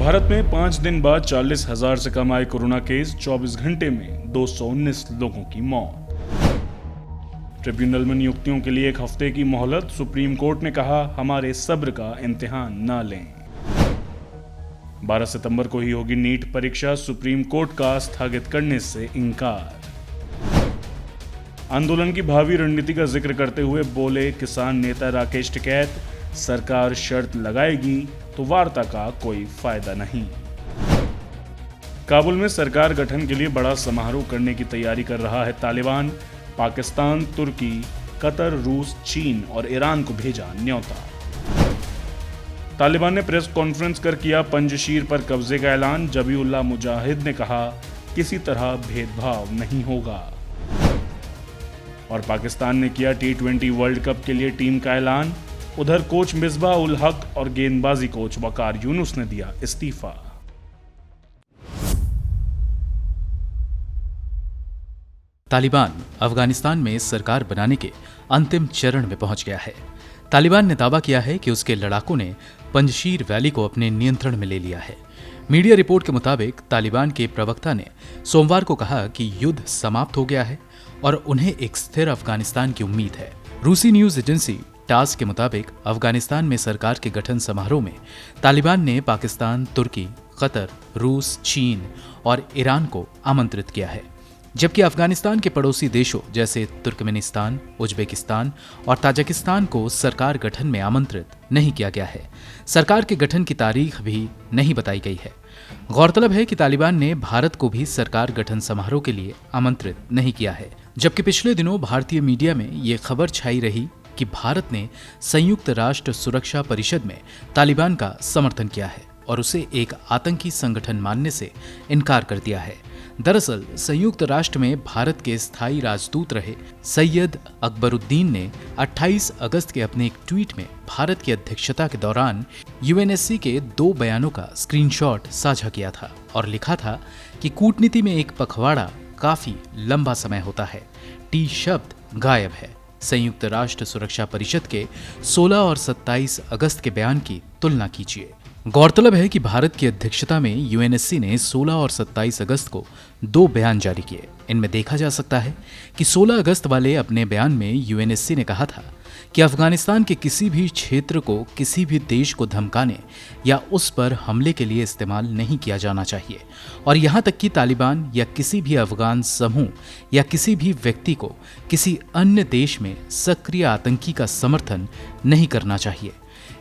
भारत में 5 दिन बाद 40,000 से कम आए कोरोना केस, 24 घंटे में 219 लोगों की मौत। ट्रिब्यूनल में नियुक्तियों के लिए 1 हफ्ते की मोहलत, सुप्रीम कोर्ट ने कहा हमारे सब्र का इम्तिहान न लें। 12 सितंबर को ही होगी नीट परीक्षा, सुप्रीम कोर्ट का स्थगित करने से इनकार। आंदोलन की भावी रणनीति का जिक्र करते हुए बोले किसान नेता राकेश टिकैत, सरकार शर्त लगाएगी तो वार्ता का कोई फायदा नहीं। काबुल में सरकार गठन के लिए बड़ा समारोह करने की तैयारी कर रहा है तालिबान। पाकिस्तान, तुर्की, कतर, रूस, चीन और ईरान को भेजा न्योता। तालिबान ने प्रेस कॉन्फ्रेंस कर किया पंजशीर पर कब्जे का ऐलान। जबीउल्लाह मुजाहिद ने कहा किसी तरह भेदभाव नहीं होगा। और पाकिस्तान ने किया T20 वर्ल्ड कप के लिए टीम का ऐलान। उधर कोच मिसबाह उल हक और गेंदबाजी कोच वकार यूनुस ने दिया इस्तीफा। तालिबान अफगानिस्तान में सरकार बनाने के अंतिम चरण में पहुंच गया है। तालिबान ने दावा किया है कि उसके लड़ाकों ने पंजशीर वैली को अपने नियंत्रण में ले लिया है। मीडिया रिपोर्ट के मुताबिक तालिबान के प्रवक्ता ने सोमवार को कहा कि युद्ध समाप्त हो गया है और उन्हें एक स्थिर अफगानिस्तान की उम्मीद है। रूसी न्यूज एजेंसी टास के मुताबिक अफगानिस्तान में सरकार के गठन समारोह में तालिबान ने पाकिस्तान, तुर्की, कतर, रूस, चीन और ईरान को आमंत्रित किया है, जबकि अफगानिस्तान के पड़ोसी देशों जैसे तुर्कमेनिस्तान, उज्बेकिस्तान और ताजिकिस्तान को सरकार गठन में आमंत्रित नहीं किया गया है। सरकार के गठन की तारीख भी नहीं बताई गई है। गौरतलब है कि तालिबान ने भारत को भी सरकार गठन समारोह के लिए आमंत्रित नहीं किया है, जबकि पिछले दिनों भारतीय मीडिया में ये खबर छाई रही कि भारत ने संयुक्त राष्ट्र सुरक्षा परिषद में तालिबान का समर्थन किया है और उसे एक आतंकी संगठन मानने से इनकार कर दिया है। दरअसल संयुक्त राष्ट्र में भारत के स्थायी राजदूत रहे सैयद अकबरुद्दीन ने 28 अगस्त के अपने एक ट्वीट में भारत की अध्यक्षता के दौरान यूएनएससी के 2 बयानों का स्क्रीनशॉट साझा किया था और लिखा था कि कूटनीति में एक पखवाड़ा काफी लंबा समय होता है, टी शब्द गायब है। संयुक्त राष्ट्र सुरक्षा परिषद के 16 और 27 अगस्त के बयान की तुलना कीजिए। गौरतलब है कि भारत की अध्यक्षता में यूएनएससी ने 16 और 27 अगस्त को 2 बयान जारी किए। इनमें देखा जा सकता है कि 16 अगस्त वाले अपने बयान में यूएनएससी ने कहा था कि अफगानिस्तान के किसी भी क्षेत्र को किसी भी देश को धमकाने या उस पर हमले के लिए इस्तेमाल नहीं किया जाना चाहिए और यहाँ तक कि तालिबान या किसी भी अफगान समूह या किसी भी व्यक्ति को किसी अन्य देश में सक्रिय आतंकी का समर्थन नहीं करना चाहिए।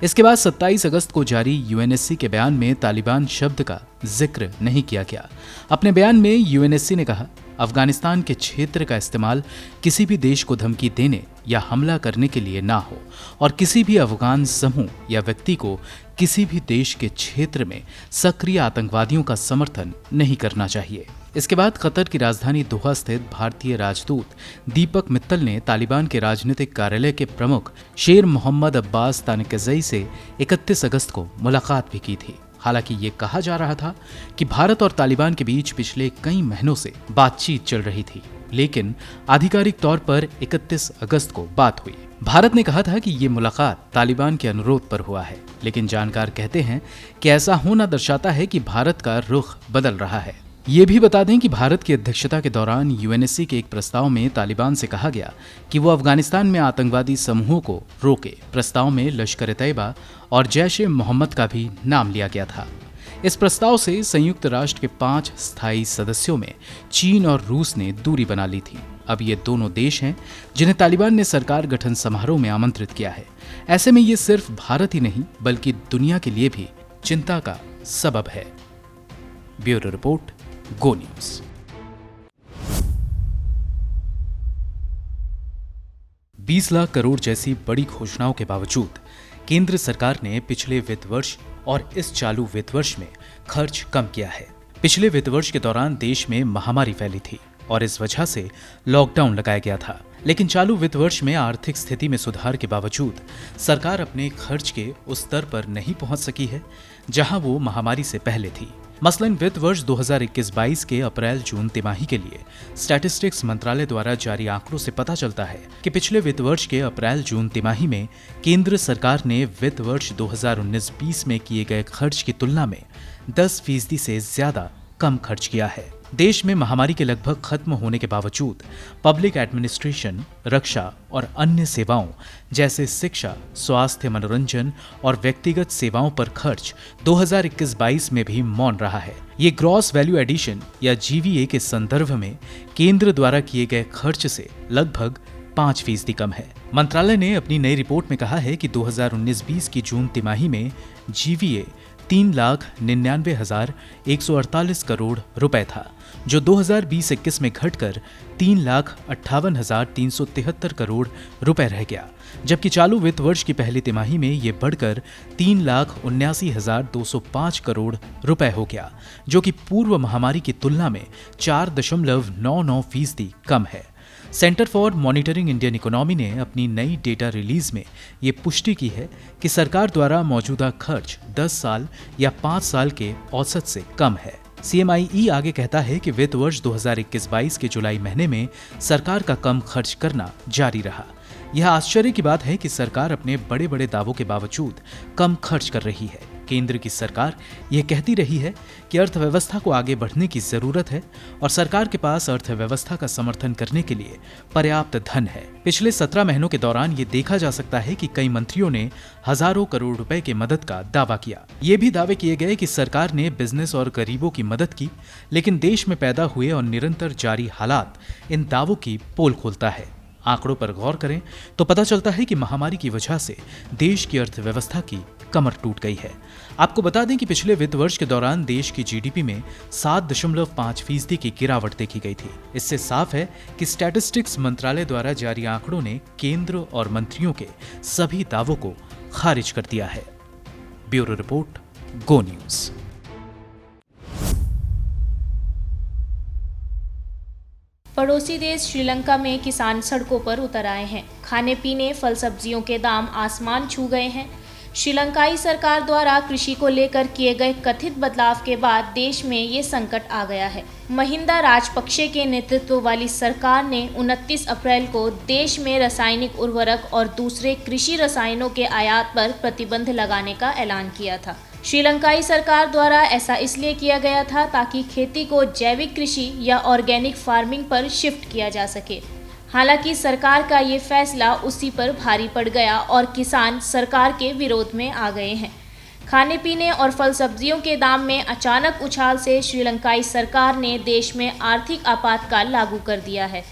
इसके बाद 27 अगस्त को जारी यूएनएससी के बयान में तालिबान शब्द का जिक्र नहीं किया गया। अपने बयान में यूएनएससी ने कहा अफगानिस्तान के क्षेत्र का इस्तेमाल किसी भी देश को धमकी देने या हमला करने के लिए ना हो और किसी भी अफगान समूह या व्यक्ति को किसी भी देश के क्षेत्र में सक्रिय आतंकवादियों का समर्थन नहीं करना चाहिए। इसके बाद कतर की राजधानी दोहा स्थित भारतीय राजदूत दीपक मित्तल ने तालिबान के राजनीतिक कार्यालय के प्रमुख शेर मोहम्मद अब्बास तानिकज़ई से 31 अगस्त को मुलाकात भी की थी। हालांकि ये कहा जा रहा था कि भारत और तालिबान के बीच पिछले कई महीनों से बातचीत चल रही थी, लेकिन आधिकारिक तौर पर 31 अगस्त को बात हुई। भारत ने कहा था कि ये मुलाकात तालिबान के अनुरोध पर हुआ है, लेकिन जानकार कहते हैं कि ऐसा होना दर्शाता है कि भारत का रुख बदल रहा है। ये भी बता दें कि भारत की अध्यक्षता के दौरान यूएनएससी के एक प्रस्ताव में तालिबान से कहा गया कि वो अफगानिस्तान में आतंकवादी समूहों को रोके। प्रस्ताव में लश्कर-ए-तैयबा और जैश-ए-मोहम्मद का भी नाम लिया गया था। इस प्रस्ताव से संयुक्त राष्ट्र के 5 स्थायी सदस्यों में चीन और रूस ने दूरी बना ली थी। अब ये दोनों देश हैं जिन्हें तालिबान ने सरकार गठन समारोह में आमंत्रित किया है। ऐसे में ये सिर्फ भारत ही नहीं बल्कि दुनिया के लिए भी चिंता का सबब है। ब्यूरो रिपोर्ट, गो न्यूज। $20 लाख करोड़ जैसी बड़ी घोषणाओं के बावजूद केंद्र सरकार ने पिछले वित्त वर्ष और इस चालू वित्त वर्ष में खर्च कम किया है। पिछले वित्त वर्ष के दौरान देश में महामारी फैली थी और इस वजह से लॉकडाउन लगाया गया था, लेकिन चालू वित्त वर्ष में आर्थिक स्थिति में सुधार के बावजूद सरकार अपने खर्च के उस स्तर पर नहीं पहुंच सकी है जहां वो महामारी से पहले थी। मसलन वित्त वर्ष 2021-22 के अप्रैल-जून तिमाही के लिए स्टैटिस्टिक्स मंत्रालय द्वारा जारी आंकड़ों से पता चलता है कि पिछले वित्त वर्ष के अप्रैल-जून तिमाही में केंद्र सरकार ने वित्त वर्ष 2019-20 में किए गए खर्च की तुलना में 10% से ज्यादा कम खर्च किया है। देश में महामारी के लगभग खत्म होने के बावजूद पब्लिक एडमिनिस्ट्रेशन, रक्षा और अन्य सेवाओं जैसे शिक्षा, स्वास्थ्य, मनोरंजन और व्यक्तिगत सेवाओं पर खर्च 2021-22 में भी मौन रहा है। ये ग्रॉस वैल्यू एडिशन या GVA के संदर्भ में केंद्र द्वारा किए गए खर्च से लगभग 5% कम है। मंत्रालय ने अपनी नई रिपोर्ट में कहा है कि 2019-20 की जून तिमाही में GVA 3,99,148 करोड़ रुपए था, जो 2020-21 में घटकर 3,58,373 करोड़ रुपए रह गया, जबकि चालू वित्त वर्ष की पहली तिमाही में ये बढ़कर 3,79,205 करोड़ रुपए हो गया, जो कि पूर्व महामारी की तुलना में 4.99% कम है। Centre for monitoring Indian economy ने अपनी नई डेटा रिलीज में ये पुष्टि की है कि सरकार द्वारा मौजूदा खर्च 10 साल या 5 साल के औसत से कम है। CMIE आगे कहता है कि वित्त वर्ष 2021-22 के जुलाई महीने में सरकार का कम खर्च करना जारी रहा। यह आश्चर्य की बात है कि सरकार अपने बड़े बड़े दावों के बावजूद कम खर्च कर रही है। केंद्र की सरकार यह कहती रही है कि अर्थव्यवस्था को आगे बढ़ने की जरूरत है और सरकार के पास अर्थव्यवस्था का समर्थन करने के लिए पर्याप्त धन है। पिछले 17 महीनों के दौरान ये देखा जा सकता है कि कई मंत्रियों ने हजारों करोड़ रुपए की मदद का दावा किया। ये भी दावे किए गए कि सरकार ने बिजनेस और गरीबों की मदद की, लेकिन देश में पैदा हुए और निरंतर जारी हालात इन दावों की पोल खोलता है। आंकड़ों पर गौर करें तो पता चलता है कि महामारी की वजह से देश की अर्थव्यवस्था की कमर टूट गई है। आपको बता दें कि पिछले वित्त वर्ष के दौरान देश की GDP में 7.5% की गिरावट देखी गई थी। इससे साफ है कि स्टैटिस्टिक्स मंत्रालय द्वारा जारी आंकड़ों ने केंद्र और मंत्रियों के सभी दावों को खारिज कर दिया है। ब्यूरो रिपोर्ट, गो न्यूज। पड़ोसी देश श्रीलंका में किसान सड़कों पर उतर आए हैं। खाने पीने, फल सब्जियों के दाम आसमान छू गए हैं। श्रीलंकाई सरकार द्वारा कृषि को लेकर किए गए कथित बदलाव के बाद देश में ये संकट आ गया है। महिंदा राजपक्षे के नेतृत्व वाली सरकार ने 29 अप्रैल को देश में रासायनिक उर्वरक और दूसरे कृषि रसायनों के आयात पर प्रतिबंध लगाने का ऐलान किया था। श्रीलंकाई सरकार द्वारा ऐसा इसलिए किया गया था ताकि खेती को जैविक कृषि या ऑर्गेनिक फार्मिंग पर शिफ्ट किया जा सके। हालांकि सरकार का ये फैसला उसी पर भारी पड़ गया और किसान सरकार के विरोध में आ गए हैं। खाने पीने और फल सब्जियों के दाम में अचानक उछाल से श्रीलंकाई सरकार ने देश में आर्थिक आपातकाल लागू कर दिया है।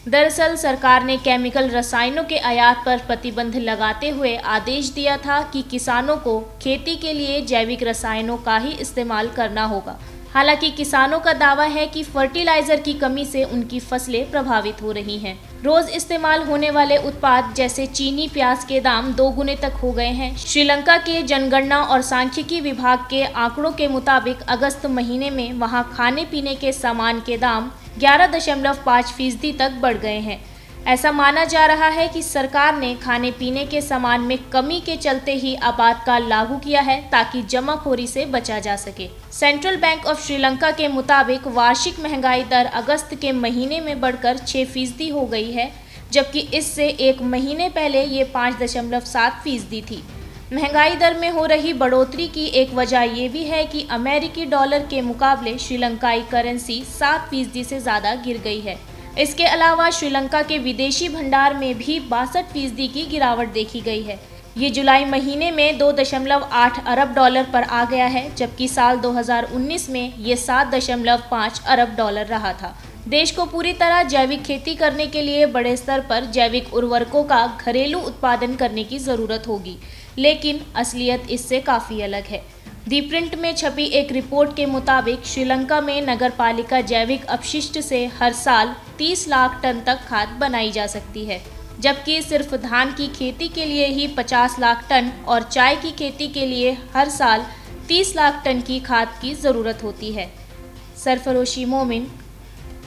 दरअसल सरकार ने केमिकल रसायनों के आयात पर प्रतिबंध लगाते हुए आदेश दिया था कि किसानों को खेती के लिए जैविक रसायनों का ही इस्तेमाल करना होगा। हालांकि किसानों का दावा है कि फर्टिलाइजर की कमी से उनकी फसलें प्रभावित हो रही हैं। रोज इस्तेमाल होने वाले उत्पाद जैसे चीनी, प्याज के दाम 2 गुने तक हो गए हैं। श्रीलंका के जनगणना और सांख्यिकी विभाग के आंकड़ों के मुताबिक अगस्त महीने में वहां खाने पीने के सामान के दाम 11.5% तक बढ़ गए हैं। ऐसा माना जा रहा है कि सरकार ने खाने पीने के सामान में कमी के चलते ही आपातकाल लागू किया है ताकि जमाखोरी से बचा जा सके। सेंट्रल बैंक ऑफ श्रीलंका के मुताबिक वार्षिक महंगाई दर अगस्त के महीने में बढ़कर 6% हो गई है, जबकि इससे एक महीने पहले ये 5.7% थी। महंगाई दर में हो रही बढ़ोतरी की एक वजह ये भी है कि अमेरिकी डॉलर के मुकाबले श्रीलंकाई करेंसी 7% से ज़्यादा गिर गई है। इसके अलावा श्रीलंका के विदेशी भंडार में भी 62% की गिरावट देखी गई है। ये जुलाई महीने में 2.8 अरब डॉलर पर आ गया है, जबकि साल 2019 में ये 7.5 अरब डॉलर रहा था। देश को पूरी तरह जैविक खेती करने के लिए बड़े स्तर पर जैविक उर्वरकों का घरेलू उत्पादन करने की ज़रूरत होगी, लेकिन असलियत इससे काफ़ी अलग है। दी प्रिंट में छपी एक रिपोर्ट के मुताबिक श्रीलंका में नगरपालिका जैविक अपशिष्ट से हर साल 30 लाख टन तक खाद बनाई जा सकती है, जबकि सिर्फ धान की खेती के लिए ही 50 लाख टन और चाय की खेती के लिए हर साल 30 लाख टन की खाद की ज़रूरत होती है। सरफरोशी मोमिन,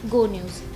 गो न्यूज़।